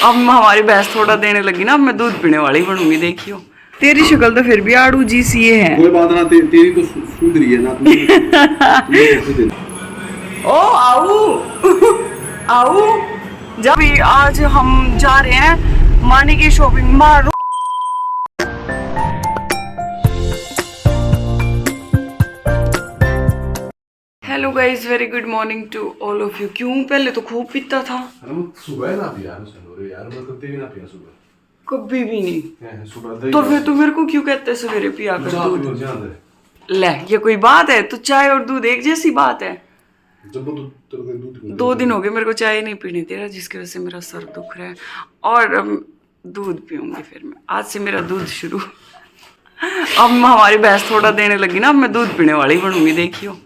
अब हमारी भैंस थोड़ा देने लगी ना, अब मैं दूध पीने वाली बनूंगी, देखियो। तेरी शक्ल तो फिर भी आड़ू जी सी है। कोई बात ना, तेरी तो सुंदरी है ना तुम। ओ आओ आओ। जब भी आज हम जा रहे हैं मानी की शॉपिंग मारो। Hello guys, very good morning to all of you. क्यों पहले तो खूब पीता था। सुबह ना पिया यार, मैं कभी भी ना पिया सुबह, कभी भी नहीं। सुबह तो फिर तू मेरे को क्यों कहते सवेरे पिया कर दूध? ले, ये कोई बात है? तो चाय और दूध एक जैसी बात है। जब दूध 2 दिन हो गए मेरे को चाय नहीं पीने दे रहा, जिसकी वजह से मेरा सर दुख रहा है। और दूध पीऊंगी फिर मैं, आज से मेरा दूध शुरू। अब हमारी भैंस थोड़ा देने लगी ना, अब मैं दूध पीने वाली बनूंगी, देखियो।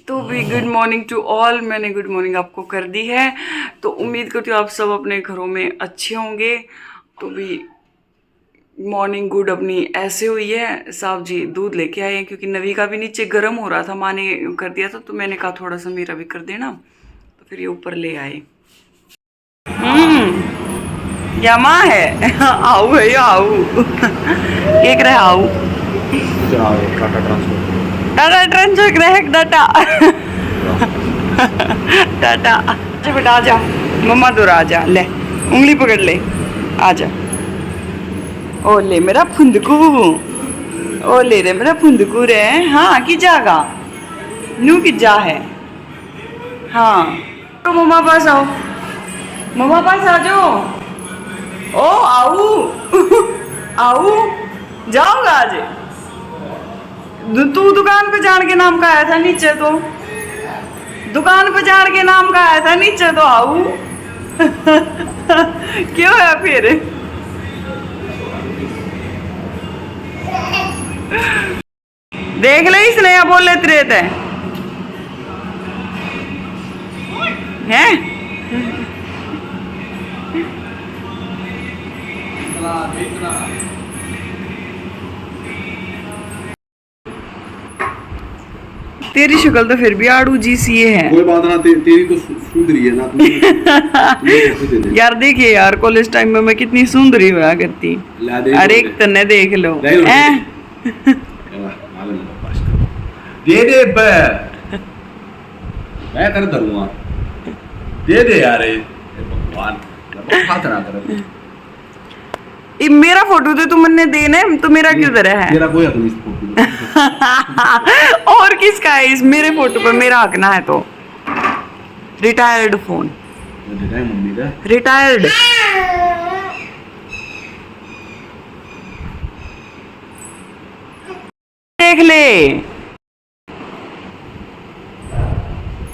तो भी गुड मॉर्निंग टू ऑल। मैंने गुड मॉर्निंग आपको कर दी है, तो उम्मीद करती हूँ आप सब अपने घरों में अच्छे होंगे। तो भी मॉर्निंग गुड अपनी ऐसे हुई है। साहब जी दूध लेके आए हैं, क्योंकि नवी का भी नीचे गर्म हो रहा था, माँ ने कर दिया था, तो मैंने कहा थोड़ा सा मेरा भी कर देना, तो फिर ये ऊपर ले आए। या माँ है आओ है या आओ एक रहे आओ टाटा ट्रांसफर ग्राहक डाटा टाटा। अच्छा बेटा आजा, मम्मा दूर आजा, ले उंगली पकड़ ले, आजा। ओ ले मेरा फुंदकू, ओ ले रे मेरा फुंदकू रे। हाँ की जागा नू की जा है। हाँ तो मम्मा पास आओ, मम्मा पास आ जाओ। ओ आओ आओ, जाओगा आज? तू दुकान पे जान के नाम का आया था नीचे, तो दुकान पे जान के नाम का आया था नीचे, तो आओ क्यों है फिर? देख ले इसने या बोल लेते रहते हैं। तेरी शक्ल तो फिर भी आड़ू जी सी है। कोई बात ना, तेरी तो सुंदरी है ना तुम। यार देखिए यार, कॉलेज टाइम में मैं कितनी सुंदरी हुआ करती। अरे एक तन्ने देख लो दे दे मैं कर दूंगा, दे दे यार, भगवान हाथ ना कर। मेरा फोटो तो तुमने देना है, तो मेरा क्यों दे रहा है? तेरा कोई हक नहीं इस फोटो और किसका है? इस मेरे फोटो पर मेरा हक ना है तो? रिटायर्ड फोन, मम्मी का रिटायर्ड। देख ले,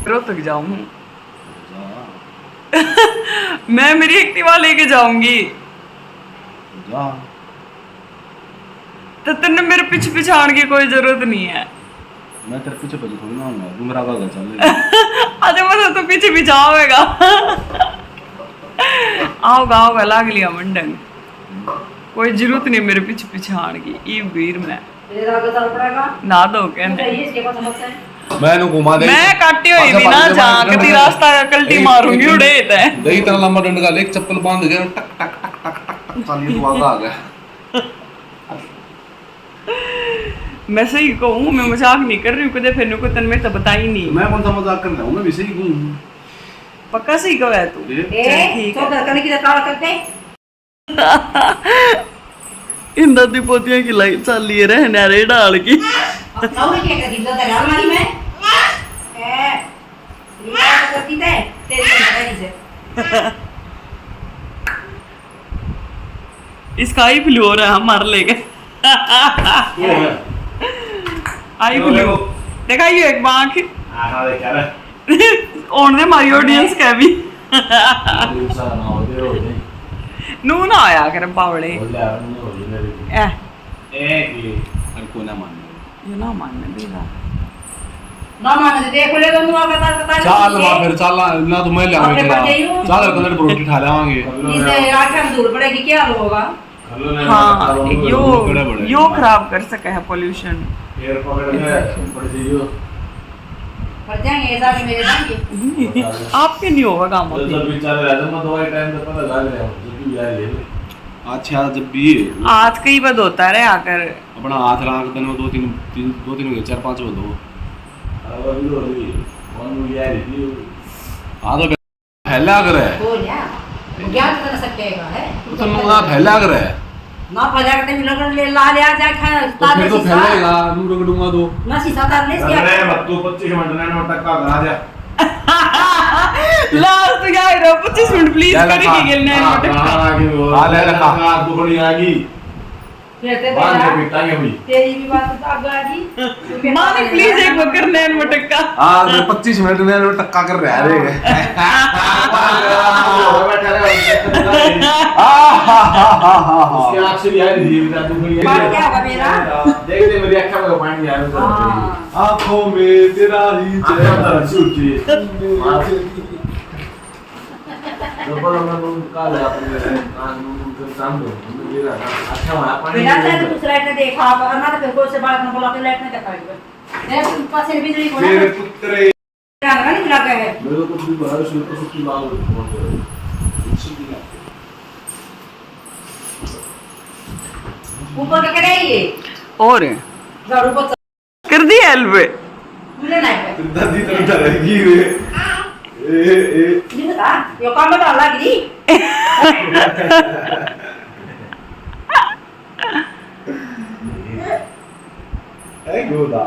रो तक जाऊं मैं मेरी एक्टिवा लेके जाऊंगी, तो तेने मेरे पीछे पीछे आने की कोई जरूरत नहीं है। मैं तेरे पीछे पीछे थोड़ी ना आऊंगा, तू मेरा आगे चल। अच्छा मतलब तो पीछे पीछे आवेगा आओगा आओगा, लाग लिया मंडंग, कोई जरूरत नहीं मेरे पीछे पीछे आने की। ई वीर में ना दो कहते मैं घुमा दे, मैं काटी हुई भी ना झांकती रास्ता कल्टी मारूंगी उड़े थे। दही तरह लंबा डंडा का लेक चप्पल बांध गया, टक टक टक टक टक चाली तो आगे आ गया। मैं सही कहूँ, मैं मजाक नहीं कर रही हूँ, कदे फिर को तन में तो बता ही नहीं। मैं कौन सा मजाक कर रहा हूँ, मैं भी सही हूँ। पक्का सही कहो है तू? ठीक है। इन दादी पोतियां की लाइट चल रही है रहने रे डाल की। इसका आई फ्लू हो रहा है, हम मार लेंगे। आई फ्लू देखा ये एक बांख ओन दे हमारी ऑडियंस का भी नू ना आया कर पावड़े को ना मान ये ना मानने देगा ना माने देख ले तो नुआ बता चल वहां फिर चल ना, तो मैं लाऊंगा चल कलर रोटी खा लेवांगे। इसे आठम दूर पड़ेगी, क्या होगा? हाँ यो खराब कर सका है पोल्यूशन। एयर पकड़ के पड़ जाइयो पड़ जाएंगे ऐसा कि मेरे जाएंगे आपके नहीं होगा काम तो जब बेचारे राजा में दवाई टाइम पे पता लगा रहे हो जब भी आए ले अच्छा जब भी हाथ कई बद होता रहे आकर अपना हाथ राख देने में 2-3 हो गए 4-5 हो दो अब अभी हो रही है कौन मुझे आ रही थी हाँ तो फैला कर है हो जा ज्ञान तो सकते है तो ना फैला कर है ना फैला करते मिलकर ले ला ले आ जा खा तो फिर तो फैलेगा नूर रगड़ूंगा तो ना सी सादा ले से अरे बत्तू 25 मिनट ने टक्का गा जा लास्ट क्या है 25 मिनट प्लीज करेगी गिलने आ ले रखा हाथ दुखड़ी आ गई फिर ते बांध के पिटाएंगे अभी तेरी भी बात तो आगे आ गई मालिक प्लीज एक बार करने हैं मटका हाँ 25 मिनट में टक्का कर रहा है बैठा उसके आँख से भी आ रही है दुखड़ी बात क्या होगा मेरा देख दे मेरी आँखों में पानी आ रहा है आंखों में तेरा ही आँखों में सूची डबल हम का ले अपने कान मुंह काम दो मेरा अच्छा हुआ पानी बिना से दूसरा लाइट ने देखा और ना तो फिर कोई से बात न बोला के लाइट ने देखा है ये पास से बिजली को मेरे पुत्रे रंग नहीं लगा है मेरे को भी बाहर से तो सुखी लाओ फोन करो ऊपर क्या करे ये और झाड़ू को कर दी हेल्प मुझे नहीं पे दादी तो डरेगी वे नहीं बता यो काम में डाला गिरी ए गोदा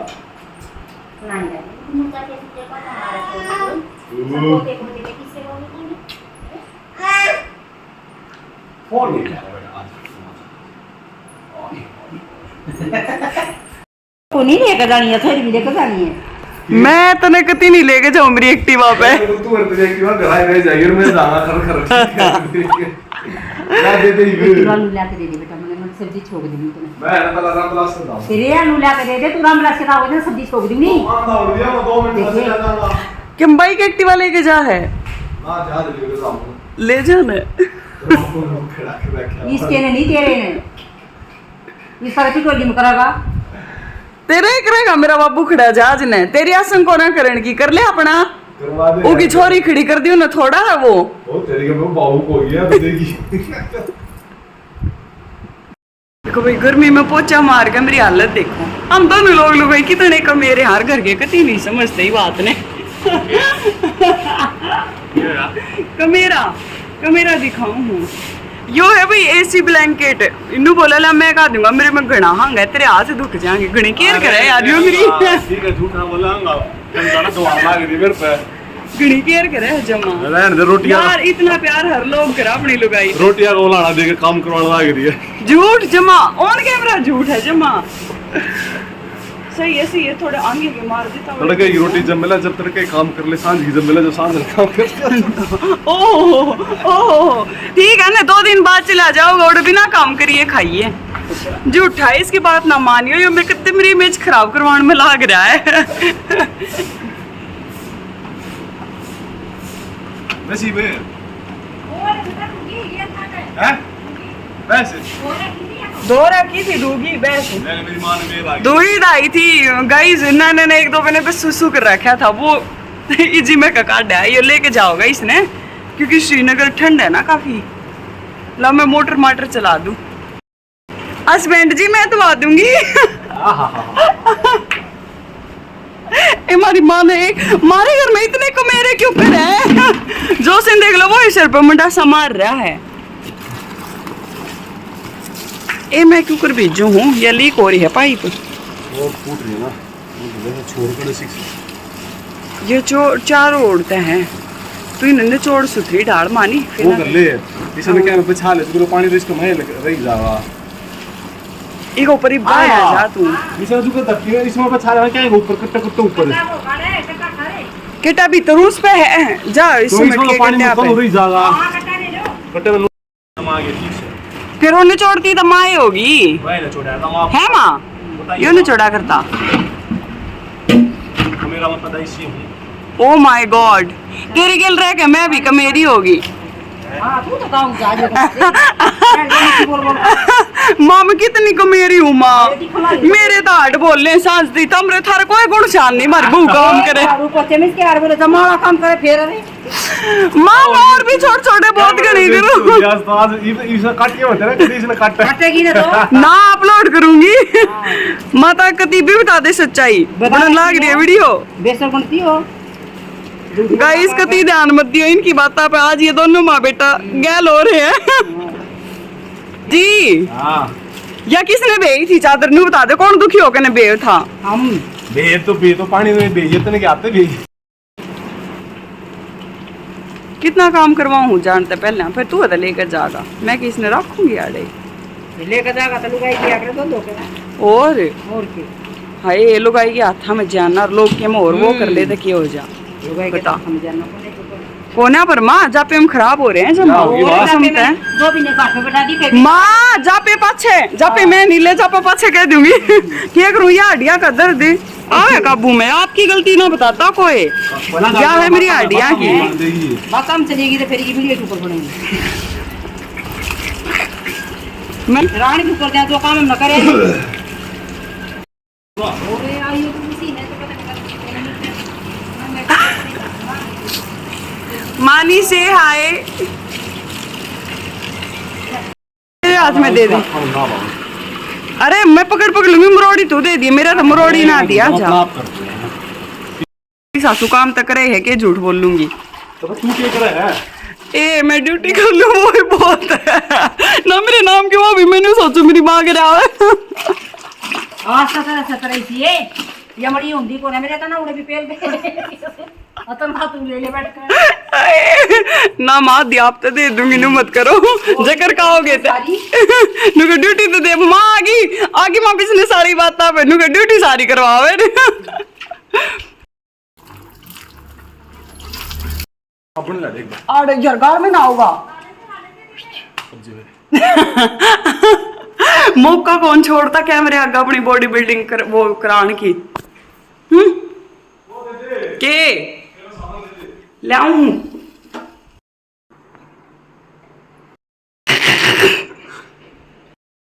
नहीं है मुझे कैसे देखो हमारा तो सबको देखो देखो किससे बोलूं फोन नहीं है बेटा को नहीं लेकर जानी है थोड़ी भी लेकर जानी है मैं तने कति नहीं लेके जाऊं मेरी एक्टिवा पे तू वर्त जाए कि घर आए रह जाए मैं जाना खर ना दे दे तू आलू ला के दे दे बेटा मैंने सब्जी छोड़ दी तूने मैं ना पता रात लास्ट था तेरे आलू ला के दे दे तू राम ला के खाओगे ना सब्जी छोड़ दूंगी आंदा उड़ गया मैं 2 मिनट से जाऊंगा किम बाइक एक्टिवा लेके जा है ना जा दे ले जाऊंगा ले जाना खड़ा के रखा इसके ने नहीं तेरे ने इस सारे को लिम करेगा तेरे ही करेगा मेरा बाबू खड़ा जहाज ने तेरी आसन को ना करण की कर ले अपना करवा दे ओकी छोरी खड़ी कर दियो ना थोड़ा है वो तेरे के बाबू को गया तो देगी देखो भाई गर्मी में पोछा मार के मेरी हालत देखो हम दोनों लोग भाई कितने का मेरे हार घर के कति नहीं समझते ही बात ने कमेरा दिखाऊं हूँ यो है भाई एसी ब्लैंकेट इन्नू बोला ला मैं कहा दूंगा मेरे में घना हंग है तेरे हाथ से दुख जाएंगे घने केयर करे यार यो मेरी ठीक है झूठा बोलांगा कंगाना तो आ गई मेरे पे घनी केयर करे जमा रहने दे रोटियां यार इतना प्यार हर लोग करा अपनी लुगाई रोटियां को लाना दे के काम करवाने लग रही है झूठ जमा ऑन कैमरा झूठ है जमा सही है सही है थोड़े आगे के मार देता हूं तड़के की रोटी जब मिला जब तड़के काम कर ले सांझ की जब मिला जब सांझ काम कर ओह ठीक है ना 2 दिन बाद चला जाओगे और बिना काम करिए खाइए झूठा है इसकी बात ना मानियो ये मेरे कितने मेरी इमेज खराब करवाने में लग रहा है नसीब है हैं वैसे 2 रखी थी दूगी बैस मैंने मेरी मां ने मेरा दो ही लाई थी गाइस इन्होंने ने 1-2 महीने पे सुसु कर रखा था वो इजी में का काट है ये लेके जाओगा इसने क्योंकि श्रीनगर ठंड है ना काफी ला मैं मोटर माटर चला दूं हस्बैंड जी मैं दबा दूंगी हमारी माँ ने मारे घर में इतने कमेरे क्यों कर है जो सिंह देख लो वो इस पर मुंडा समार रहा है ए मैं क्यों कर भेजू हूँ या लीक हो रही है पाइप वो फूट रही है ना वो छोड़ कर सिक्स ये चारों उड़ते हैं तो इन्होंने चोड़ सुथरी ढाल मानी वो कर ले इसमें क्या बचा ले तो पानी तो इसको मैं रही जावा एक ऊपर ही बाहर आ जा तू इसमें जो तब इसमें बचा ले क्या ऊपर कट्टा कट्टा ऊपर केटा भी तो रूस पे है जा तो इसमें इसमें पानी में कम रही जावा कट्टे में हम आगे ठीक से फिर उन्हें छोड़ती तो माँ होगी भाई ना छोड़ा था है माँ ये नहीं छोड़ा करता मेरा मतलब ऐसी हूं ओ माय गॉड तेरी गिल रह के मैं भी कमेरी होगी हां तू तो काम जा जो बोल बोल माम कितनी को मेरी हूँ माँ मेरे तो हाट बोल ले सांस दी तमरे थारे कोई गुण शान नहीं मार बहू काम करे जमाना काम करे फिर माँ और भी छोटे छोटे बहुत गणी करूँ यार तो आज इसने काट के होते ना कभी इसने काटा काटेगी ना तो ना अपलोड करूंगी माता कति भी बता दे सच्चाई बनन लाग रही है वीडियो बेसन बनती हो गाइस कति ध्यान मत दियो इनकी बातों पे आज ये दोनों माँ बेटा गैल हो रहे हैं जी हाँ या किसने भेजी थी चादर नहीं बता दे कौन दुखी होकर ने भेज था हम बे तो पानी में भेजे तो नहीं आते भी कितना काम करवाऊं जानते पहले फिर तू तो लेकर जाएगा मैं किसने रखूंगी आड़े लेकर जाएगा तो लुगाई दिया करे तो दो के और के हाय ये लोग आई के हाथा में जानना और लोग के में और वो कर ले तो क्या हो जा लुगाई के बता। हम जानना कोना पर माँ जापे हम खराब हो रहे हैं जब क्या माँ होगी वो बात? समझते हैं दो भी ने काट में बैठा दी के माँ जापे पाछे जापे मैं नीले जापे पाछे कह दूंगी क्या करूँ ये हड्डियाँ का दर्द आए काबू में आपकी गलती ना बताता कोई क्या है मेरी हड्डियाँ की बात हम चलेगी तो फिर ये वीडियो के ऊपर बनेगी मैं रानी के ऊपर जाए तो काम हम न करे ओरे आई तो किसी ने तो पता मानी से हाय मेरे हाथ में दे दी अरे मैं पकड़ पकड़ लूंगी मरोड़ी तू दे दी मेरा तो मरोड़ी ना दिया जा सासू काम तक करे है कि झूठ बोल लूंगी तो तू क्या कर रहा है ए मैं ड्यूटी कर लूँ वो ही बहुत है ना मेरे नाम के वो भी मैंने सोचो मेरी माँ के रहा आज सतर इसी है ये मड़ी हुंदी को ना मेरे तो ना उड़े भी पेल दे अतन हाथ ले ले बैठ कर ना माँ दिया आप तो दे दूंगी नु मत करो जकर खाओगे नुको ड्यूटी तो दे माँ आगी माँ पिछले सारी बात पे नुको ड्यूटी सारी करवावे अपन ला देख आड़े जरगार में ना होगा मौका कौन छोड़ता कैमरे आगे अपनी बॉडी बिल्डिंग कर वो कराने की के लाऊं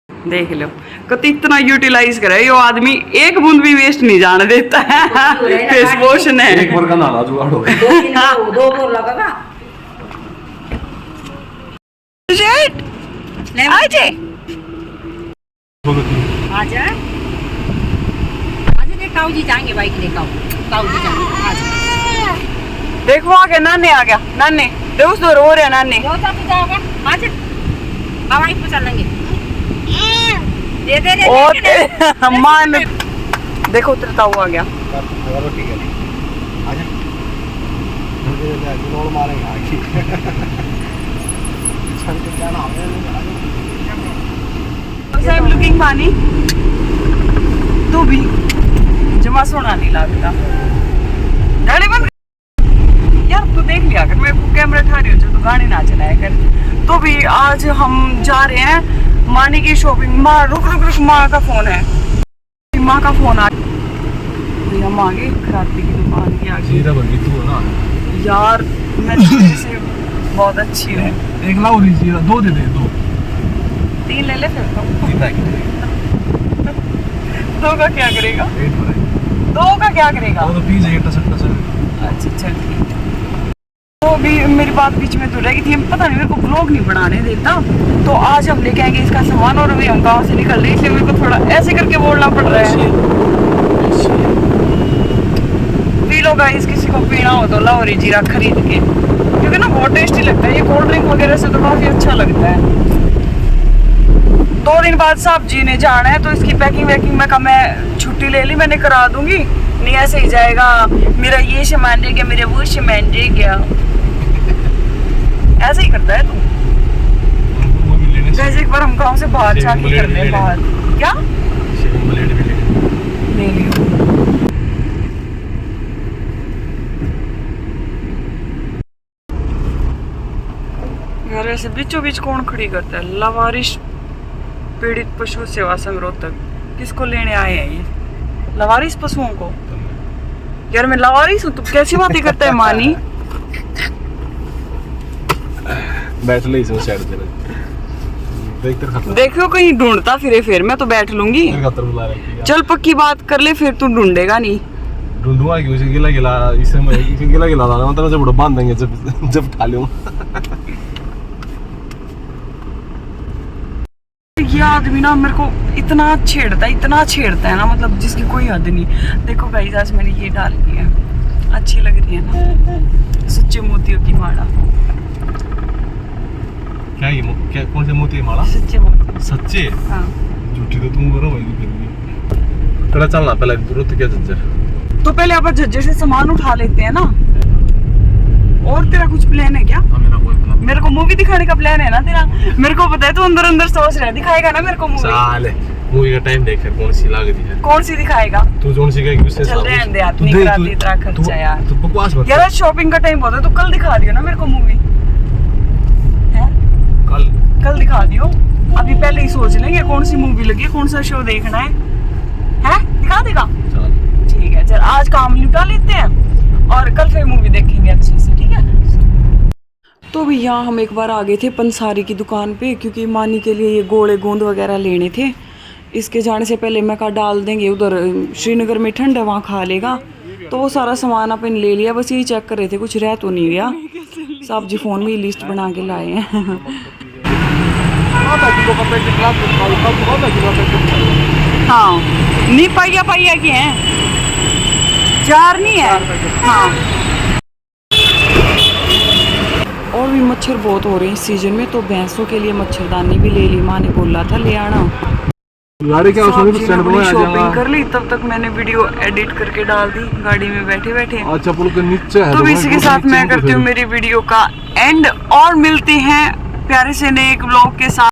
देख लो कति इतना यूटिलाइज करे यो आदमी एक बूंद भी वेस्ट नहीं जाने देता है फेस वॉश ने एक बार का नाला जुगाड़ हो गया दो दिन दो बोर लगेगा शिट आजे आजा आज देख ताऊ जी जाएंगे बाइक लेकर ताऊ जी जाएंगे आज देखो आ गया नाने आ गया नाने देखो तो रो रहे हैं नाने जो ताऊ जाओगे आज हवाई पे चलेंगे दे दे दे और मान देखो उतरता हुआ गया ठीक है आजा मुझे जोर मारेंगे आगे छन के क्या नाम है आई एम लुकिंग पानी तू भी जमा सोना नहीं लगता गाड़ी बंद यार तू देख लिया कर मैं कैमरा ठा रही हूँ जो तू गाड़ी ना चलाया कर तो भी आज हम जा रहे हैं मानी की शॉपिंग माँ रुक रुक रुक माँ का फोन है माँ का फोन आ भैया माँ आगे खराबी की दुकान की आगे सीधा बंदी तू है ना यार मैं तेरे से बहुत अच्छी हूँ एक लाओ लीजिए दो दे दे दो 3 ले ले फिर तो सीधा की 2 का क्या करेगा पेट भरे 2 का क्या करेगा वो तो पीस है टसक टसक अच्छा चल ठीक तो भी मेरी बात बीच में तो रह गई थी पता नहीं मेरे को ब्लॉग नहीं बनाने देता तो आज हम लेके आएंगे इसका सामान और अभी हम गाँव से निकल रहे हैं इसलिए मेरे को थोड़ा ऐसे करके बोलना पड़ रहा है पी लो गाइस किसी को पीना हो तो लाहौरी जीरा खरीद के क्योंकि ना बहुत टेस्टी लगता है ये कोल्ड ड्रिंक वगैरह से तो काफी अच्छा लगता है 2 दिन बाद साहब जी ने जाना है तो इसकी पैकिंग वैकिंग में का मैं छुट्टी ले ली मैंने करा दूंगी नहीं ऐसे ही जाएगा मेरा ये सामान दे गया मेरा वो सामान दे गया ऐसे ही करता है तू वो भी लेने जैसे एक बार हम गाँव से बाहर जाके करते हैं बाहर क्या शेविंग ब्लेड भी ले ले लियो यार ऐसे बीचों बीच कौन खड़ी करता है लावारिश पीड़ित पशु सेवा संघ रोहतक किसको लेने आए हैं ये लावारिस पशुओं को यार मैं लावारिस हूँ तू कैसी बातें करता है मानी बैठ ले इसे साइड दे देख तेरे खातर देखो कहीं ढूंढता फिरे, फिर मैं तो बैठ लूंगी। तेरे खातर बुला रखी है। चल पक्की बात कर ले, फिर तू ढूंढेगा नहीं। ढूंढूंगा क्यों, इसे गिला गिला इसे गिला गिला था मतलब जब बांध देंगे जब खा लूं। ये आदमी ना मेरे को इतना छेड़ता है ना, मतलब जिसकी कोई हद नहीं। देखो गाइस आज मैंने ये डाल ली है, अच्छी लग रही है ना, सच्चे मोतियों की माला। क्या ये क्या कौन से मोती है माला? सच्चे मोती। सच्चे? हाँ। झूठी तो तुम करो भाई फिर भी। थोड़ा चलना पहले तुरंत क्या झज्जर। तो पहले आप झज्जर से सामान उठा लेते हैं ना। और तेरा कुछ प्लान है क्या? मेरा कोई प्लान। मेरे को मूवी दिखाने का प्लान है ना तेरा? मेरे को पता है तू अंदर अंदर सोच रहा है, दिखाएगा ना मेरे को मूवी? साले मूवी का टाइम देख कौन सी लग रही है। कौन सी दिखाएगा? तू जोन सी कहेगी उससे चल रहने दे यार, नहीं कराती इतना खर्चा यार। तू बकवास मत यार शॉपिंग का टाइम होता है, तो कल दिखा दियो ना मेरे को मूवी। कल दिखा दियो, अभी पहले ही सोच लेंगे कौन सी मूवी लगी है, कौन सा शो देखना है। दिखा देगा? ठीक है चल आज काम निपटा लेते हैं और कल फिर मूवी देखेंगे अच्छे से, ठीक है? तो भी यहाँ हम एक बार आ गए थे पंसारी की दुकान पे, क्योंकि मानी के लिए ये गोले गोंद वगैरह लेने थे। इसके जाने से पहले मैं कहा डाल देंगे, उधर श्रीनगर में ठंड है वहाँ खा लेगा। तो वो सारा सामान अपन ले लिया, बस यही चेक कर रहे थे कुछ रह तो नहीं गया। साहब जी फ़ोन में लिस्ट बना के लाए हैं। हाँ नहीं पाइया की हैं, 4 नहीं है। हाँ और भी मच्छर बहुत हो रहे हैं इस सीजन में, तो भैंसों के लिए मच्छरदानी भी ले ली, माँ ने बोला था ले आना। गाड़ी क्या शॉपिंग कर ली, तब तक मैंने वीडियो एडिट करके डाल दी गाड़ी में बैठे बैठे। अच्छा पुल के नीचे है तो इसी के साथ मैं करती हूँ मेरी वीडियो का एंड, और मिलते हैं प्यारे से नए एक ब्लॉग के साथ।